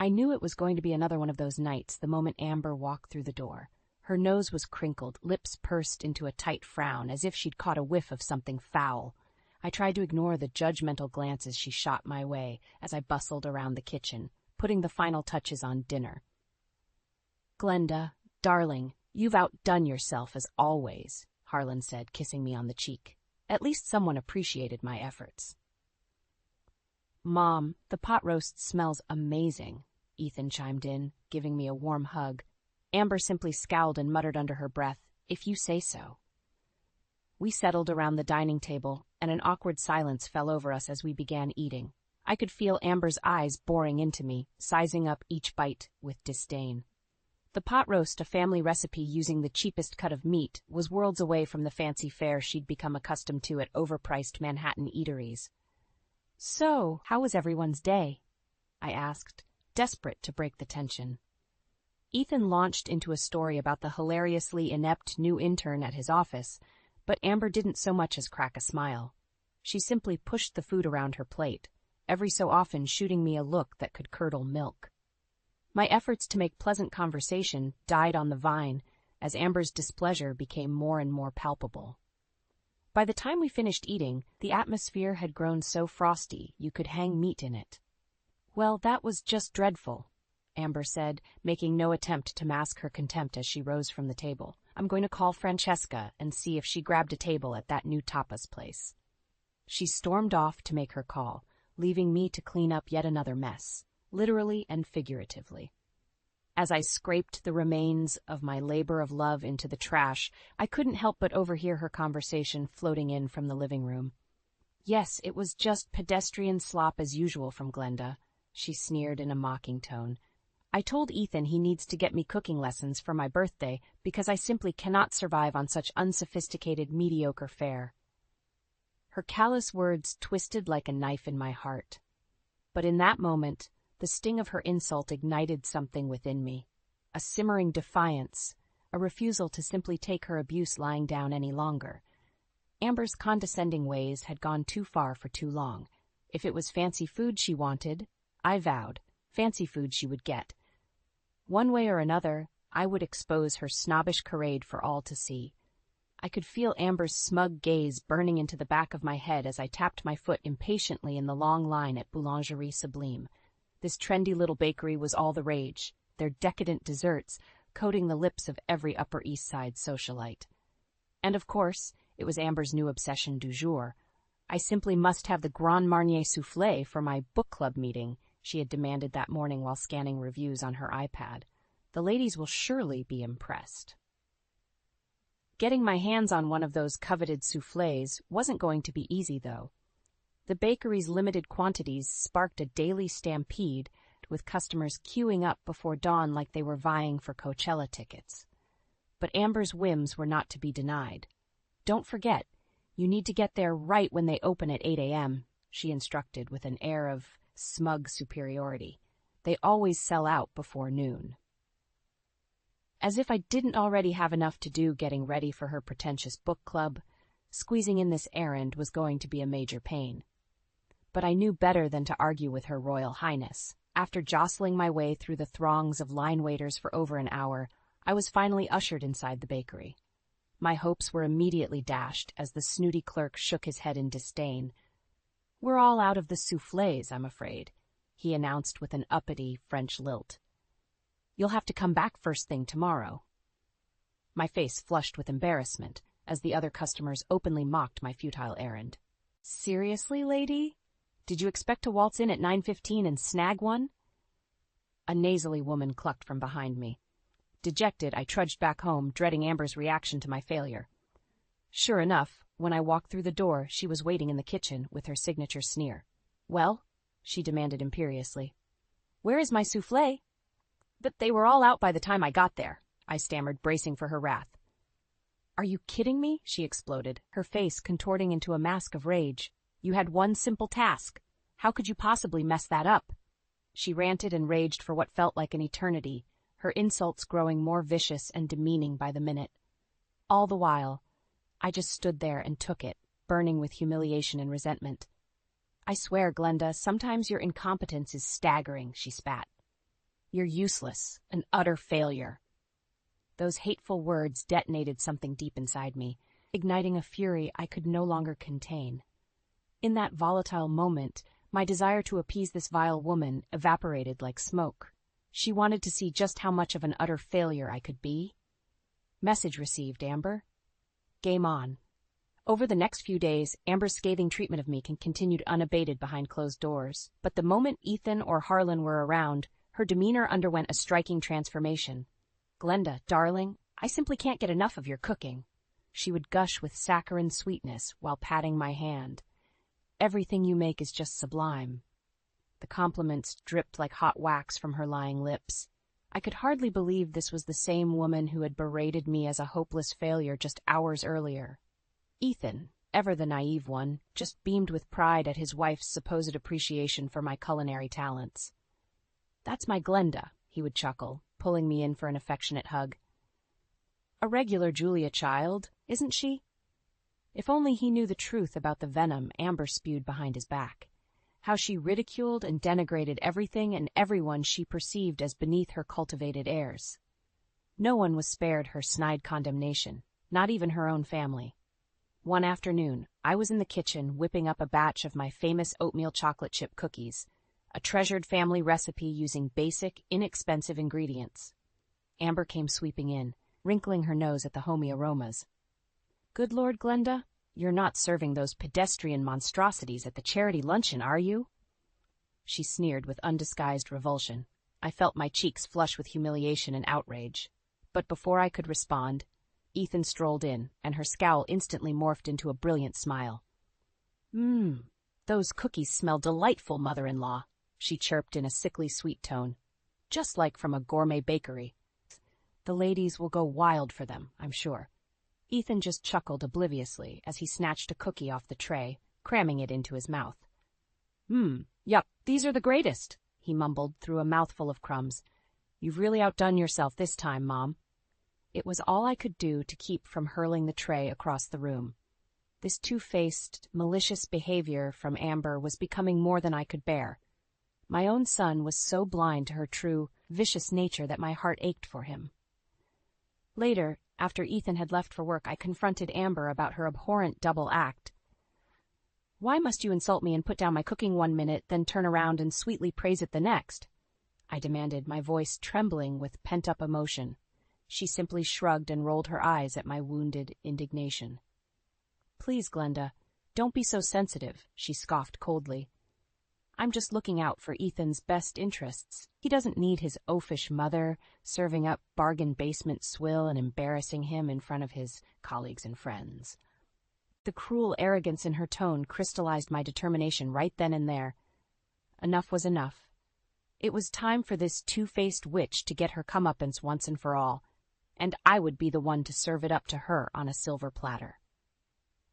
I knew it was going to be another one of those nights the moment Amber walked through the door. Her nose was crinkled, lips pursed into a tight frown, as if she'd caught a whiff of something foul. I tried to ignore the judgmental glances she shot my way as I bustled around the kitchen, putting the final touches on dinner. "Glenda, darling, you've outdone yourself as always," Harlan said, kissing me on the cheek. At least someone appreciated my efforts. "Mom, the pot roast smells amazing," Ethan chimed in, giving me a warm hug. Amber simply scowled and muttered under her breath, "If you say so." We settled around the dining table, and an awkward silence fell over us as we began eating. I could feel Amber's eyes boring into me, sizing up each bite with disdain. The pot roast, a family recipe using the cheapest cut of meat, was worlds away from the fancy fare she'd become accustomed to at overpriced Manhattan eateries. "So, how was everyone's day?" I asked, desperate to break the tension. Ethan launched into a story about the hilariously inept new intern at his office, but Amber didn't so much as crack a smile. She simply pushed the food around her plate, every so often shooting me a look that could curdle milk. My efforts to make pleasant conversation died on the vine as Amber's displeasure became more and more palpable. By the time we finished eating, the atmosphere had grown so frosty you could hang meat in it. "Well, that was just dreadful," Amber said, making no attempt to mask her contempt as she rose from the table. "I'm going to call Francesca and see if she grabbed a table at that new tapas place." She stormed off to make her call, leaving me to clean up yet another mess, literally and figuratively. As I scraped the remains of my labor of love into the trash, I couldn't help but overhear her conversation floating in from the living room. "Yes, it was just pedestrian slop as usual from Glenda," she sneered in a mocking tone. "I told Ethan he needs to get me cooking lessons for my birthday because I simply cannot survive on such unsophisticated, mediocre fare." Her callous words twisted like a knife in my heart. But in that moment, the sting of her insult ignited something within me. A simmering defiance, a refusal to simply take her abuse lying down any longer. Amber's condescending ways had gone too far for too long. If it was fancy food she wanted, I vowed, fancy food she would get. One way or another, I would expose her snobbish charade for all to see. I could feel Amber's smug gaze burning into the back of my head as I tapped my foot impatiently in the long line at Boulangerie Sublime. This trendy little bakery was all the rage, their decadent desserts coating the lips of every Upper East Side socialite. And of course, it was Amber's new obsession du jour. I simply must have the Grand Marnier soufflé for my book club meeting, she had demanded that morning while scanning reviews on her iPad. The ladies will surely be impressed. Getting my hands on one of those coveted soufflés wasn't going to be easy, though. The bakery's limited quantities sparked a daily stampede, with customers queuing up before dawn like they were vying for Coachella tickets. But Amber's whims were not to be denied. "Don't forget, you need to get there right when they open at 8 a.m., she instructed with an air of smug superiority. "They always sell out before noon." As if I didn't already have enough to do getting ready for her pretentious book club, squeezing in this errand was going to be a major pain. But I knew better than to argue with Her Royal Highness. After jostling my way through the throngs of line waiters for over an hour, I was finally ushered inside the bakery. My hopes were immediately dashed as the snooty clerk shook his head in disdain. "We're all out of the soufflés, I'm afraid," he announced with an uppity French lilt. "You'll have to come back first thing tomorrow." My face flushed with embarrassment as the other customers openly mocked my futile errand. "Seriously, lady? Did you expect to waltz in at 9:15 and snag one?" A nasally woman clucked from behind me. Dejected, I trudged back home, dreading Amber's reaction to my failure. Sure enough, when I walked through the door, she was waiting in the kitchen with her signature sneer. "Well?" she demanded imperiously. "Where is my soufflé?" "But they were all out by the time I got there," I stammered, bracing for her wrath. "Are you kidding me?" she exploded, her face contorting into a mask of rage. "You had one simple task. How could you possibly mess that up?" She ranted and raged for what felt like an eternity, her insults growing more vicious and demeaning by the minute. All the while, I just stood there and took it, burning with humiliation and resentment. "I swear, Glenda, sometimes your incompetence is staggering," she spat. You're useless, an utter failure. Those hateful words detonated something deep inside me, igniting a fury I could no longer contain. In that volatile moment, my desire to appease this vile woman evaporated like smoke. She wanted to see just how much of an utter failure I could be. Message received, Amber. Game on. Over the next few days, Amber's scathing treatment of me continued unabated behind closed doors. But the moment Ethan or Harlan were around, her demeanor underwent a striking transformation. Glenda, darling, I simply can't get enough of your cooking. She would gush with saccharine sweetness while patting my hand. Everything you make is just sublime. The compliments dripped like hot wax from her lying lips. I could hardly believe this was the same woman who had berated me as a hopeless failure just hours earlier. Ethan, ever the naive one, just beamed with pride at his wife's supposed appreciation for my culinary talents. That's my Glenda, he would chuckle, pulling me in for an affectionate hug. A regular Julia child, isn't she? If only he knew the truth about the venom Amber spewed behind his back. How she ridiculed and denigrated everything and everyone she perceived as beneath her cultivated airs. No one was spared her snide condemnation, not even her own family. One afternoon, I was in the kitchen whipping up a batch of my famous oatmeal chocolate chip cookies, a treasured family recipe using basic, inexpensive ingredients. Amber came sweeping in, wrinkling her nose at the homey aromas. Good Lord, Glenda, you're not serving those pedestrian monstrosities at the charity luncheon, are you? She sneered with undisguised revulsion. I felt my cheeks flush with humiliation and outrage. But before I could respond, Ethan strolled in, and her scowl instantly morphed into a brilliant smile. Those cookies smell delightful, mother-in-law, she chirped in a sickly sweet tone. Just like from a gourmet bakery. The ladies will go wild for them, I'm sure. Ethan just chuckled obliviously as he snatched a cookie off the tray, cramming it into his mouth. Yup, these are the greatest, he mumbled through a mouthful of crumbs. You've really outdone yourself this time, Mom. It was all I could do to keep from hurling the tray across the room. This two-faced, malicious behavior from Amber was becoming more than I could bear. My own son was so blind to her true, vicious nature that my heart ached for him. Later, after Ethan had left for work, I confronted Amber about her abhorrent double act. Why must you insult me and put down my cooking 1 minute, then turn around and sweetly praise it the next? I demanded, my voice trembling with pent-up emotion. She simply shrugged and rolled her eyes at my wounded indignation. Please, Glenda, don't be so sensitive, she scoffed coldly. I'm just looking out for Ethan's best interests. He doesn't need his oafish mother serving up bargain basement swill and embarrassing him in front of his colleagues and friends. The cruel arrogance in her tone crystallized my determination right then and there. Enough was enough. It was time for this two-faced witch to get her comeuppance once and for all, and I would be the one to serve it up to her on a silver platter.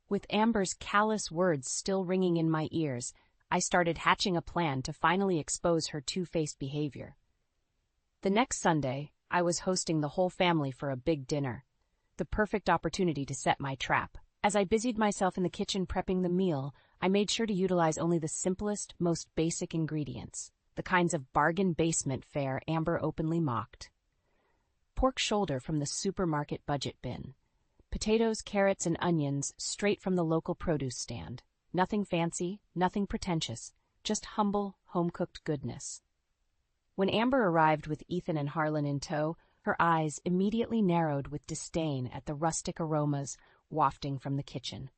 With Amber's callous words still ringing in my ears, I started hatching a plan to finally expose her two-faced behavior. The next Sunday, I was hosting the whole family for a big dinner, the perfect opportunity to set my trap. As I busied myself in the kitchen prepping the meal, I made sure to utilize only the simplest, most basic ingredients, the kinds of bargain basement fare Amber openly mocked. Pork shoulder from the supermarket budget bin. Potatoes, carrots, and onions straight from the local produce stand. Nothing fancy, nothing pretentious, just humble, home-cooked goodness. When Amber arrived with Ethan and Harlan in tow, her eyes immediately narrowed with disdain at the rustic aromas wafting from the kitchen.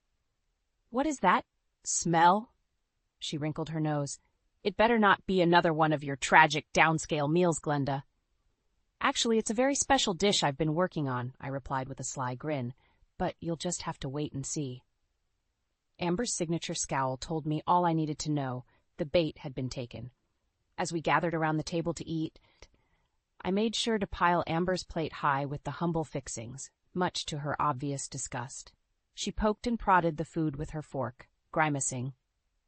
What is that smell? She wrinkled her nose. It better not be another one of your tragic downscale meals, Glenda. Actually, it's a very special dish I've been working on, I replied with a sly grin, but you'll just have to wait and see. Amber's signature scowl told me all I needed to know. The bait had been taken. As we gathered around the table to eat, I made sure to pile Amber's plate high with the humble fixings, much to her obvious disgust. She poked and prodded the food with her fork, grimacing.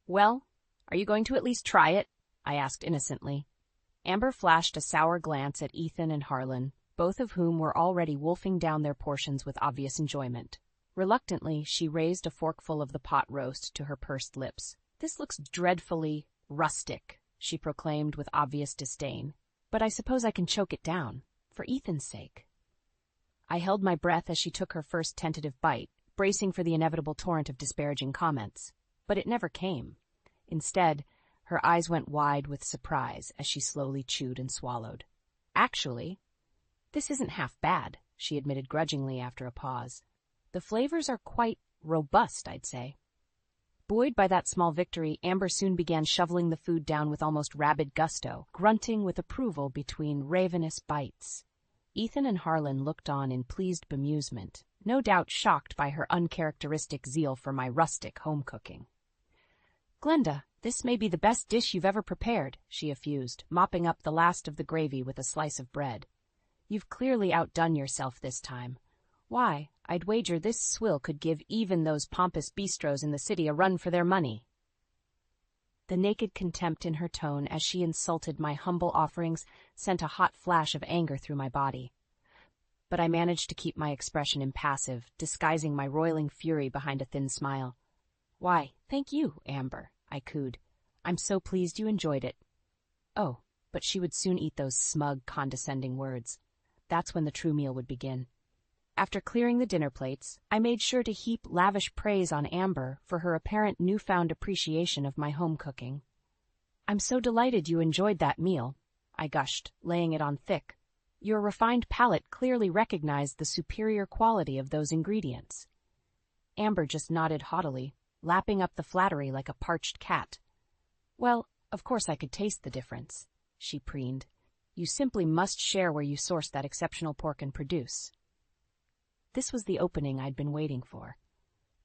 Well, are you going to at least try it? I asked innocently. Amber flashed a sour glance at Ethan and Harlan, both of whom were already wolfing down their portions with obvious enjoyment. Reluctantly, she raised a forkful of the pot roast to her pursed lips. This looks dreadfully rustic, she proclaimed with obvious disdain. but I suppose I can choke it down, for Ethan's sake. I held my breath as she took her first tentative bite, bracing for the inevitable torrent of disparaging comments. But it never came. Instead, her eyes went wide with surprise as she slowly chewed and swallowed. Actually, this isn't half bad, she admitted grudgingly after a pause. The flavors are quite robust, I'd say. Buoyed by that small victory, Amber soon began shoveling the food down with almost rabid gusto, grunting with approval between ravenous bites. Ethan and Harlan looked on in pleased bemusement, no doubt shocked by her uncharacteristic zeal for my rustic home cooking. "Glenda, this may be the best dish you've ever prepared," she effused, mopping up the last of the gravy with a slice of bread. "You've clearly outdone yourself this time. Why, I'd wager this swill could give even those pompous bistros in the city a run for their money." The naked contempt in her tone as she insulted my humble offerings sent a hot flash of anger through my body. But I managed to keep my expression impassive, disguising my roiling fury behind a thin smile. "Why, thank you, Amber," I cooed. "I'm so pleased you enjoyed it." Oh, but she would soon eat those smug, condescending words. That's when the true meal would begin. After clearing the dinner plates, I made sure to heap lavish praise on Amber for her apparent newfound appreciation of my home cooking. "I'm so delighted you enjoyed that meal," I gushed, laying it on thick. "Your refined palate clearly recognized the superior quality of those ingredients." Amber just nodded haughtily, lapping up the flattery like a parched cat. "Well, of course I could taste the difference," she preened. "You simply must share where you sourced that exceptional pork and produce." This was the opening I'd been waiting for.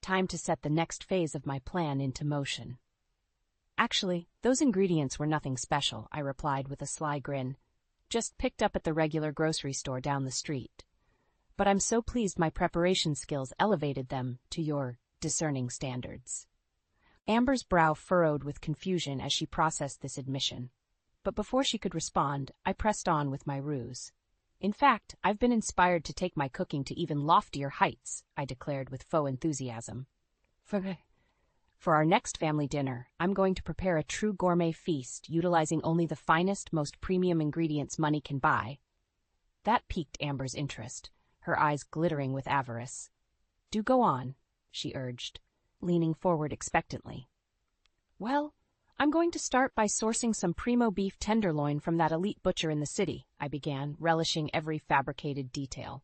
Time to set the next phase of my plan into motion. "Actually, those ingredients were nothing special," I replied with a sly grin. "Just picked up at the regular grocery store down the street. But I'm so pleased my preparation skills elevated them to your discerning standards." Amber's brow furrowed with confusion as she processed this admission. But before she could respond, I pressed on with my ruse. "In fact, I've been inspired to take my cooking to even loftier heights," I declared with faux enthusiasm. For our next family dinner, I'm going to prepare a true gourmet feast utilizing only the finest, most premium ingredients money can buy. That piqued Amber's interest, her eyes glittering with avarice. "Do go on," she urged, leaning forward expectantly. "Well, I'm going to start by sourcing some primo beef tenderloin from that elite butcher in the city," I began, relishing every fabricated detail.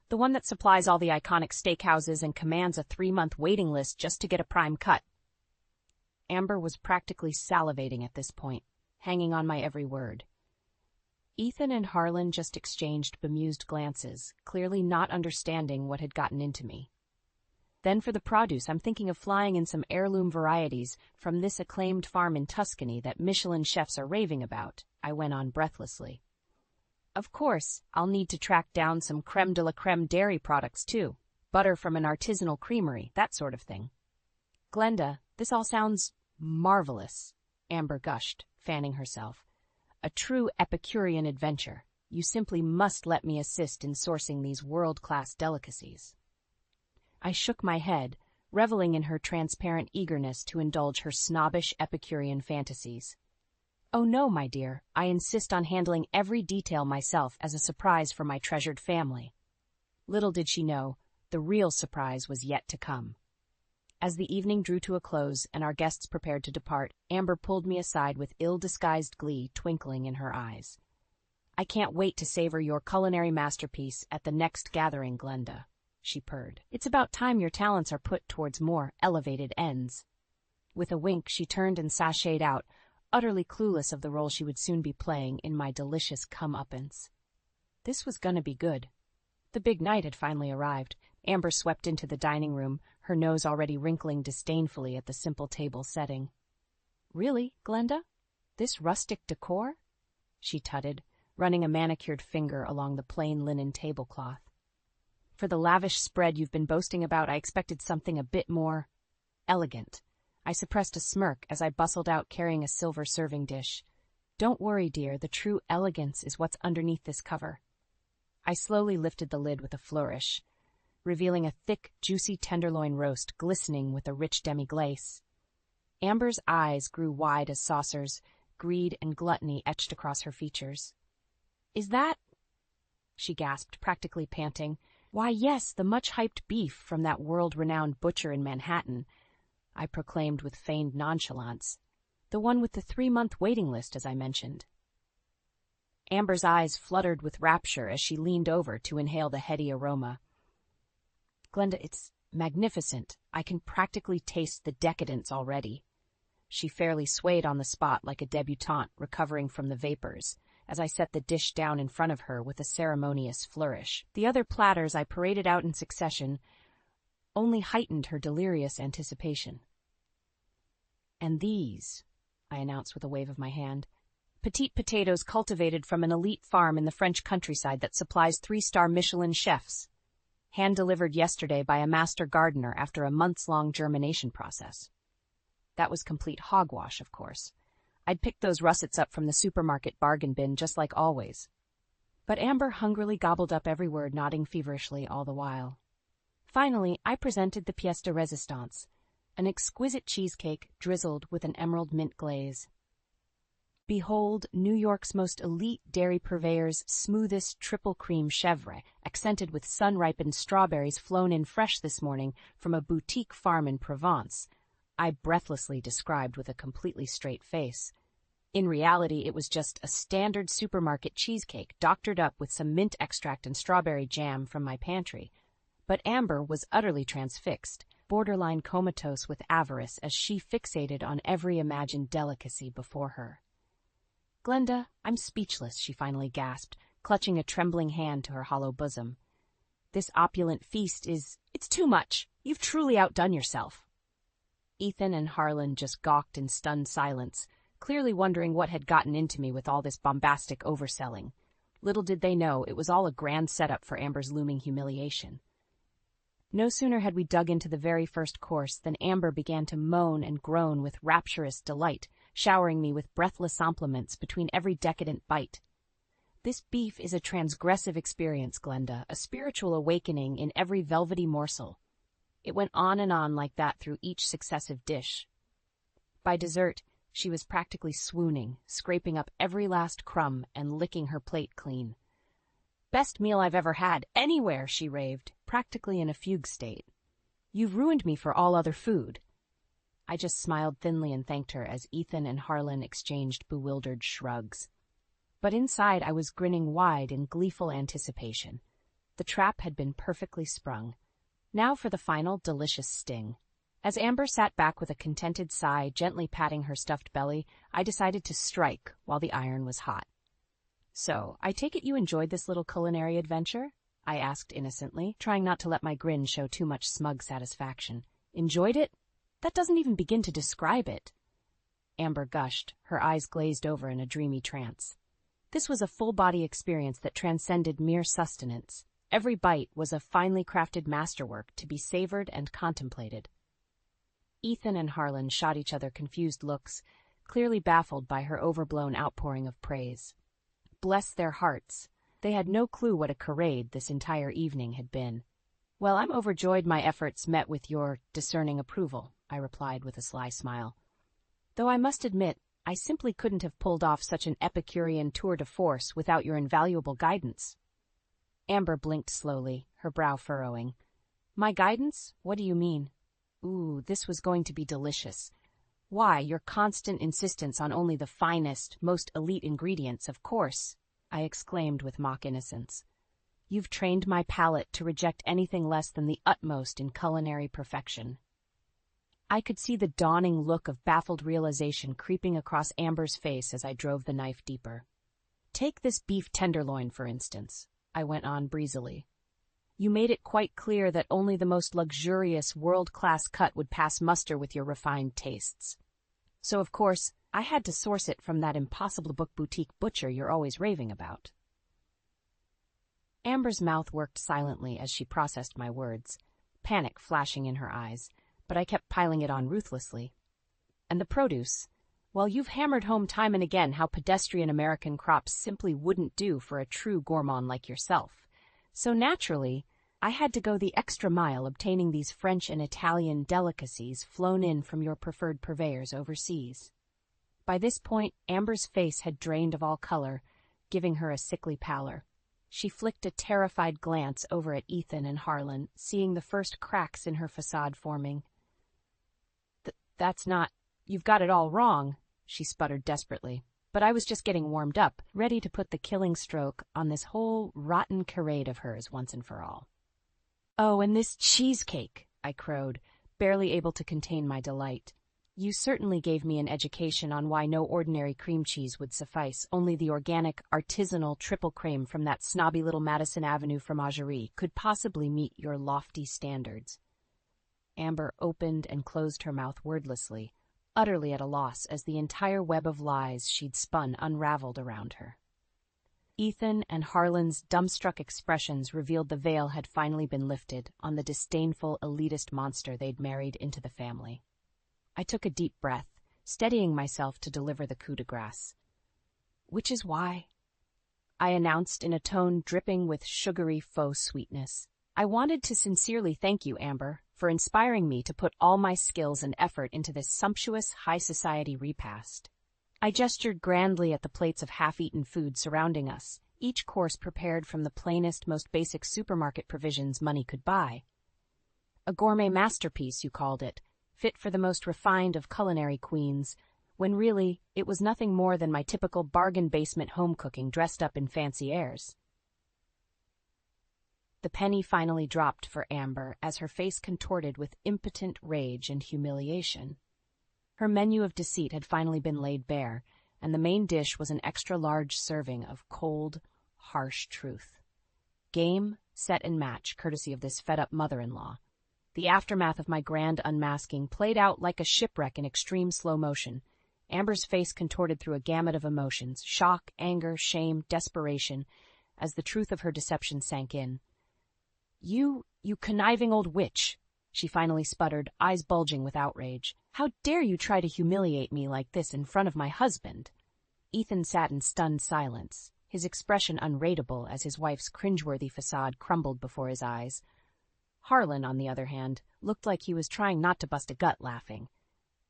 "The one that supplies all the iconic steakhouses and commands a 3-month waiting list just to get a prime cut." Amber was practically salivating at this point, hanging on my every word. Ethan and Harlan just exchanged bemused glances, clearly not understanding what had gotten into me. Then for the produce, I'm thinking of flying in some heirloom varieties from this acclaimed farm in Tuscany that Michelin chefs are raving about, I went on breathlessly. Of course, I'll need to track down some creme de la creme dairy products too, butter from an artisanal creamery, that sort of thing. "Glenda, this all sounds marvelous," Amber gushed, fanning herself. "A true Epicurean adventure. You simply must let me assist in sourcing these world-class delicacies." I shook my head, reveling in her transparent eagerness to indulge her snobbish Epicurean fantasies. "Oh no, my dear, I insist on handling every detail myself as a surprise for my treasured family." Little did she know, the real surprise was yet to come. As the evening drew to a close and our guests prepared to depart, Amber pulled me aside with ill-disguised glee twinkling in her eyes. "I can't wait to savor your culinary masterpiece at the next gathering, Glenda," she purred. "It's about time your talents are put towards more elevated ends." With a wink, she turned and sashayed out, utterly clueless of the role she would soon be playing in my delicious come-uppance. This was gonna be good. The big night had finally arrived. Amber swept into the dining room, her nose already wrinkling disdainfully at the simple table setting. "Really, Glenda? This rustic decor?" she tutted, running a manicured finger along the plain linen tablecloth. "For the lavish spread you've been boasting about, I expected something a bit more elegant." I suppressed a smirk as I bustled out carrying a silver serving dish. "Don't worry, dear, the true elegance is what's underneath this cover." I slowly lifted the lid with a flourish, revealing a thick, juicy tenderloin roast glistening with a rich demi-glace. Amber's eyes grew wide as saucers, greed and gluttony etched across her features. "Is that—" she gasped, practically panting. "Why, yes, the much-hyped beef from that world-renowned butcher in Manhattan," I proclaimed with feigned nonchalance. "The one with the 3-month waiting list, as I mentioned." Amber's eyes fluttered with rapture as she leaned over to inhale the heady aroma. "Glenda, it's magnificent. I can practically taste the decadence already." She fairly swayed on the spot like a debutante recovering from the vapors, as I set the dish down in front of her with a ceremonious flourish. The other platters I paraded out in succession only heightened her delirious anticipation. "And these," I announced with a wave of my hand, "petite potatoes cultivated from an elite farm in the French countryside that supplies 3-star Michelin chefs. Hand-delivered yesterday by a master gardener after a months-long germination process." That was complete hogwash, of course. I'd picked those russets up from the supermarket bargain bin just like always. But Amber hungrily gobbled up every word, nodding feverishly all the while. Finally, I presented the pièce de résistance, an exquisite cheesecake drizzled with an emerald mint glaze. Behold, New York's most elite dairy purveyor's smoothest triple cream chèvre, accented with sun-ripened strawberries flown in fresh this morning from a boutique farm in Provence, I breathlessly described with a completely straight face. In reality, it was just a standard supermarket cheesecake doctored up with some mint extract and strawberry jam from my pantry. But Amber was utterly transfixed, borderline comatose with avarice as she fixated on every imagined delicacy before her. "Glenda, I'm speechless," she finally gasped, clutching a trembling hand to her hollow bosom. "This opulent feast it's too much. You've truly outdone yourself." Ethan and Harlan just gawked in stunned silence, clearly wondering what had gotten into me with all this bombastic overselling. Little did they know it was all a grand setup for Amber's looming humiliation. No sooner had we dug into the very first course than Amber began to moan and groan with rapturous delight, showering me with breathless compliments between every decadent bite. "This beef is a transgressive experience, Glenda, a spiritual awakening in every velvety morsel." It went on and on like that through each successive dish. By dessert, she was practically swooning, scraping up every last crumb and licking her plate clean. "Best meal I've ever had, anywhere," she raved, practically in a fugue state. "You've ruined me for all other food." I just smiled thinly and thanked her as Ethan and Harlan exchanged bewildered shrugs. But inside I was grinning wide in gleeful anticipation. The trap had been perfectly sprung. Now for the final, delicious sting. As Amber sat back with a contented sigh, gently patting her stuffed belly, I decided to strike while the iron was hot. "So, I take it you enjoyed this little culinary adventure?" I asked innocently, trying not to let my grin show too much smug satisfaction. "Enjoyed it? That doesn't even begin to describe it." Amber gushed, her eyes glazed over in a dreamy trance. This was a full-body experience that transcended mere sustenance. Every bite was a finely crafted masterwork to be savored and contemplated. Ethan and Harlan shot each other confused looks, clearly baffled by her overblown outpouring of praise. Bless their hearts, they had no clue what a charade this entire evening had been. "Well, I'm overjoyed my efforts met with your discerning approval," I replied with a sly smile. "Though I must admit, I simply couldn't have pulled off such an Epicurean tour de force without your invaluable guidance." Amber blinked slowly, her brow furrowing. "My guidance? What do you mean?" Ooh, this was going to be delicious. "Why, your constant insistence on only the finest, most elite ingredients, of course," I exclaimed with mock innocence. "You've trained my palate to reject anything less than the utmost in culinary perfection." I could see the dawning look of baffled realization creeping across Amber's face as I drove the knife deeper. "Take this beef tenderloin, for instance," I went on breezily. "You made it quite clear that only the most luxurious, world-class cut would pass muster with your refined tastes. So, of course, I had to source it from that impossible boutique butcher you're always raving about." Amber's mouth worked silently as she processed my words, panic flashing in her eyes, but I kept piling it on ruthlessly. "And the produce? Well, you've hammered home time and again how pedestrian American crops simply wouldn't do for a true gourmand like yourself. So naturally, I had to go the extra mile obtaining these French and Italian delicacies flown in from your preferred purveyors overseas." By this point, Amber's face had drained of all color, giving her a sickly pallor. She flicked a terrified glance over at Ethan and Harlan, seeing the first cracks in her facade forming. That's not... You've got it all wrong, she sputtered desperately. But I was just getting warmed up, ready to put the killing stroke on this whole rotten charade of hers once and for all. Oh, and this cheesecake, I crowed, barely able to contain my delight. You certainly gave me an education on why no ordinary cream cheese would suffice. Only the organic, artisanal triple cream from that snobby little Madison Avenue fromagerie could possibly meet your lofty standards. Amber opened and closed her mouth wordlessly, utterly at a loss as the entire web of lies she'd spun unraveled around her. Ethan and Harlan's dumbstruck expressions revealed the veil had finally been lifted on the disdainful elitist monster they'd married into the family. I took a deep breath, steadying myself to deliver the coup de grace. Which is why, I announced in a tone dripping with sugary faux sweetness, I wanted to sincerely thank you, Amber, for inspiring me to put all my skills and effort into this sumptuous high society repast. I gestured grandly at the plates of half-eaten food surrounding us, each course prepared from the plainest, most basic supermarket provisions money could buy. A gourmet masterpiece, you called it, fit for the most refined of culinary queens, when really it was nothing more than my typical bargain basement home cooking dressed up in fancy airs. The penny finally dropped for Amber as her face contorted with impotent rage and humiliation. Her menu of deceit had finally been laid bare, and the main dish was an extra-large serving of cold, harsh truth. Game, set, and match, courtesy of this fed-up mother-in-law. The aftermath of my grand unmasking played out like a shipwreck in extreme slow motion. Amber's face contorted through a gamut of emotions, shock, anger, shame, desperation, as the truth of her deception sank in. You conniving old witch, she finally sputtered, eyes bulging with outrage. How dare you try to humiliate me like this in front of my husband? Ethan sat in stunned silence, his expression unrateable as his wife's cringeworthy facade crumbled before his eyes. Harlan, on the other hand, looked like he was trying not to bust a gut laughing.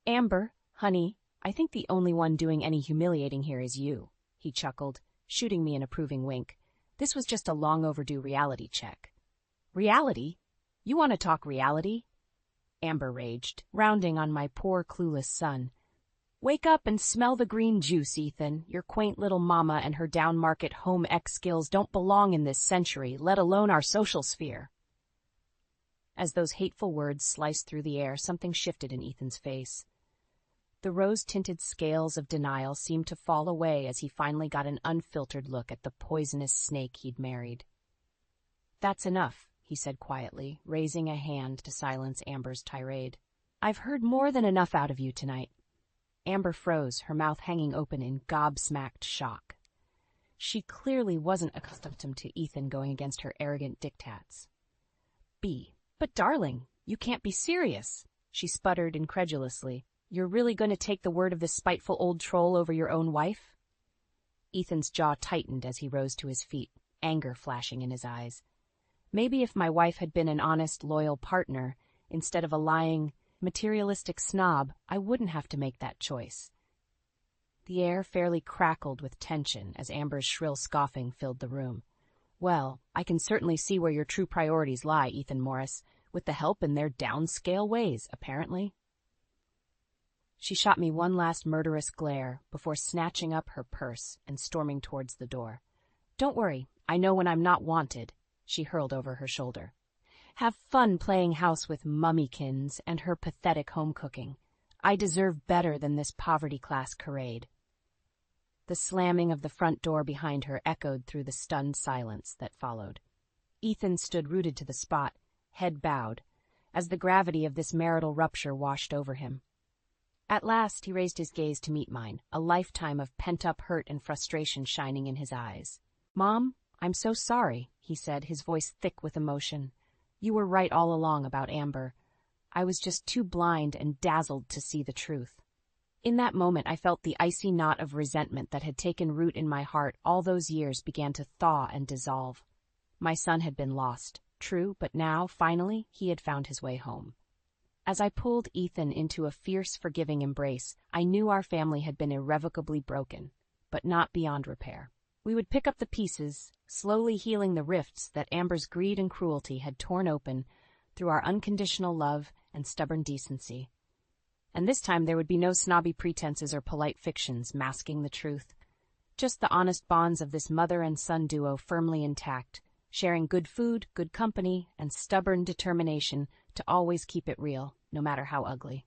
Amber, honey, I think the only one doing any humiliating here is you, he chuckled, shooting me an approving wink. This was just a long overdue reality check. Reality? You want to talk reality? Amber raged, rounding on my poor clueless son. Wake up and smell the green juice, Ethan. Your quaint little mama and her down-market home ec skills don't belong in this century, let alone our social sphere. As those hateful words sliced through the air, something shifted in Ethan's face. The rose-tinted scales of denial seemed to fall away as he finally got an unfiltered look at the poisonous snake he'd married. That's enough, he said quietly, raising a hand to silence Amber's tirade. I've heard more than enough out of you tonight. Amber froze, her mouth hanging open in gobsmacked shock. She clearly wasn't accustomed to Ethan going against her arrogant diktats. But darling, you can't be serious, she sputtered incredulously. You're really going to take the word of this spiteful old troll over your own wife? Ethan's jaw tightened as he rose to his feet, anger flashing in his eyes. Maybe if my wife had been an honest, loyal partner, instead of a lying, materialistic snob, I wouldn't have to make that choice. The air fairly crackled with tension as Amber's shrill scoffing filled the room. Well, I can certainly see where your true priorities lie, Ethan Morris, with the help in their downscale ways, apparently. She shot me one last murderous glare before snatching up her purse and storming towards the door. Don't worry, I know when I'm not wanted, she hurled over her shoulder. Have fun playing house with Mummykins and her pathetic home cooking. I deserve better than this poverty-class charade. The slamming of the front door behind her echoed through the stunned silence that followed. Ethan stood rooted to the spot, head bowed, as the gravity of this marital rupture washed over him. At last he raised his gaze to meet mine, a lifetime of pent-up hurt and frustration shining in his eyes. Mom, I'm so sorry, he said, his voice thick with emotion. You were right all along about Amber. I was just too blind and dazzled to see the truth. In that moment, I felt the icy knot of resentment that had taken root in my heart all those years began to thaw and dissolve. My son had been lost, true, but now, finally, he had found his way home. As I pulled Ethan into a fierce, forgiving embrace, I knew our family had been irrevocably broken, but not beyond repair. We would pick up the pieces, slowly healing the rifts that Amber's greed and cruelty had torn open through our unconditional love and stubborn decency. And this time there would be no snobby pretenses or polite fictions masking the truth. Just the honest bonds of this mother and son duo firmly intact, sharing good food, good company, and stubborn determination to always keep it real, no matter how ugly.